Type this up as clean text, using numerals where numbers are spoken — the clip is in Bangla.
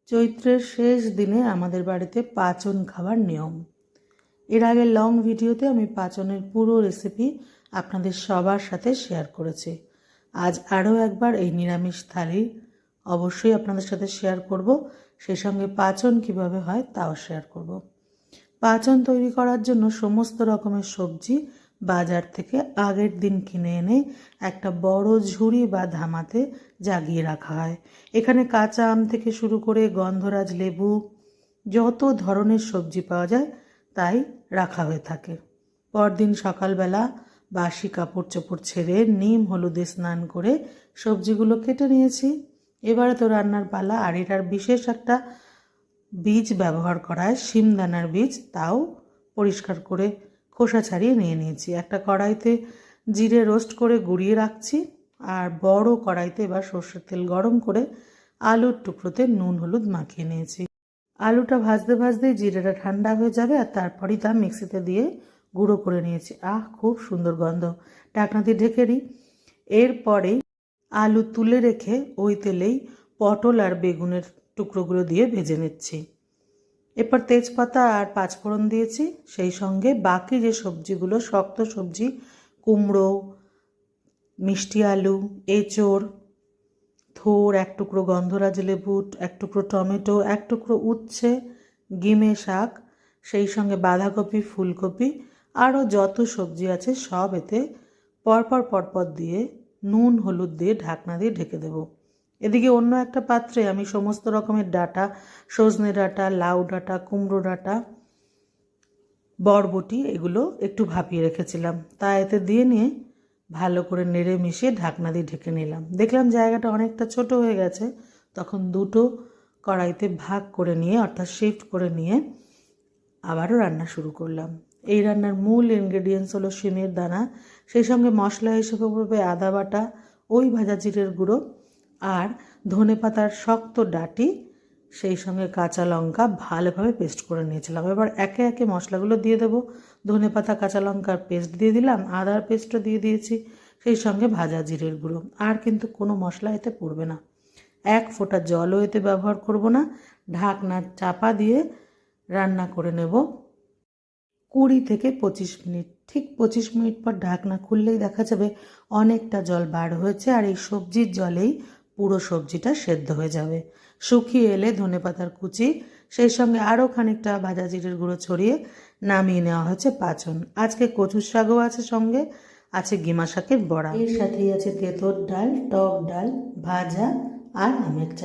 চৈত্রের শেষ দিনে আমাদের বাড়িতে পাঁচন খাওয়ার নিয়ম। এর আগে লং ভিডিওতে আমি পাঁচনের পুরো রেসিপি আপনাদের সবার সাথে শেয়ার করেছি। আজ আরও একবার এই নিরামিষ থালি অবশ্যই আপনাদের সাথে শেয়ার করব, সেই সঙ্গে পাঁচন কিভাবে হয় তাও শেয়ার করব। পাঁচন তৈরি করার জন্য সমস্ত রকমের সবজি বাজার থেকে আগের দিন কিনে এনে একটা বড় ঝুড়ি বা ধামাতে জাগিয়ে রাখা হয়। এখানে কাঁচা আম থেকে শুরু করে গন্ধরাজ লেবু, যত ধরনের সবজি পাওয়া যায় তাই রাখা হয়ে থাকে। পরদিন সকালবেলা বাসি কাপড় চোপড় ছেড়ে নিম হলুদে স্নান করে সবজিগুলো কেটে নিয়েছি। এবারে তো রান্নার পালা, আর এটার বিশেষ একটা বীজ ব্যবহার করা হয়, শিমদানার বীজ, তাও পরিষ্কার করে খোসা ছাড়িয়ে নিয়ে নিয়েছি। একটা কড়াইতে জিরে রোস্ট করে গুঁড়িয়ে রাখছি, আর বড় কড়াইতে এবার সর্ষের তেল গরম করে আলুর টুকরোতে নুন হলুদ মাখিয়ে নিয়েছি। আলুটা ভাজতে ভাজতেই জিরেটা ঠান্ডা হয়ে যাবে, আর তারপরই তা মিক্সিতে দিয়ে গুঁড়ো করে নিয়েছি। খুব সুন্দর গন্ধ। ঢাকনা দিয়ে ঢেকে দিই। এরপরেই আলু তুলে রেখে ওই তেলেই পটল আর বেগুনের টুকরোগুলো দিয়ে ভেজে নিচ্ছি। এরপর তেজপাতা আর পাঁচফোড়ন দিয়েছি, সেই সঙ্গে বাকি যে সবজিগুলো, শক্ত সবজি, কুমড়ো, মিষ্টি আলু, এঁচোড়, থোর, এক টুকরো গন্ধরাজ লেবু, এক টুকরো টমেটো, এক টুকরো উচ্ছে, গিমে শাক, সেই সঙ্গে বাঁধাকপি, ফুলকপি, আরও যত সবজি আছে সব এতে পরপর দিয়ে নুন হলুদ দিয়ে ঢাকনা দিয়ে ঢেকে দেব। এদিকে অন্য একটা পাত্রে আমি সমস্ত রকমের ডাঁটা, সজনে ডাঁটা, লাউ ডাঁটা, কুমড়ো ডাঁটা, বরবটি, এগুলো একটু ভাপিয়ে রেখেছিলাম, তা এতে দিয়ে নিয়ে ভালো করে নেড়ে মিশিয়ে ঢাকনা দিয়ে ঢেকে নিলাম। দেখলাম জায়গাটা অনেকটা ছোট হয়ে গেছে, তখন দুটো কড়াইতে ভাগ করে নিয়ে, অর্থাৎ শিফট করে নিয়ে আবারও রান্না শুরু করলাম। এই রান্নার মূল ইনগ্রেডিয়েন্টস হলো শিমের দানা, সেই সঙ্গে মশলা হিসেবে পড়বে আদা বাটা, ওই ভাজা জিরের গুঁড়ো, আর ধনেপাতার শক্ত ডাঁটি, সেই সঙ্গে কাঁচা লঙ্কা ভালোভাবে পেস্ট করে নিয়েছিলাম। এবার একে একে মশলাগুলো দিয়ে দেবো। ধনেপাতা কাঁচা লঙ্কার পেস্ট দিয়ে দিলাম, আদার পেস্টও দিয়ে দিয়েছি, সেই সঙ্গে ভাজা জিরের গুঁড়ো। আর কিন্তু কোনো মশলা এতে পড়বে না, এক ফোঁটা জলও এতে ব্যবহার করব না। ঢাকনা চাপা দিয়ে রান্না করে নেব 20 থেকে 25 মিনিট। ঠিক 25 মিনিট পর ঢাকনা খুললেই দেখা যাবে অনেকটা জল বার হয়েছে, আর এই সবজির জলেই পুরো সবজিটা সেদ্ধ হয়ে যাবে। শুকিয়ে এলে ধনেপাতার কুচি, সেই সঙ্গে আরও খানিকটা ভাজা জিরের গুঁড়ো ছড়িয়ে নামিয়ে নেওয়া হয়েছে পাঁচন। আজকে কচুর শাকও আছে, সঙ্গে আছে গিমা শাকের বড়া, এর সাথেই আছে তেঁতুল ডাল, টক ডাল, ভাজা আর আমের চাটনি।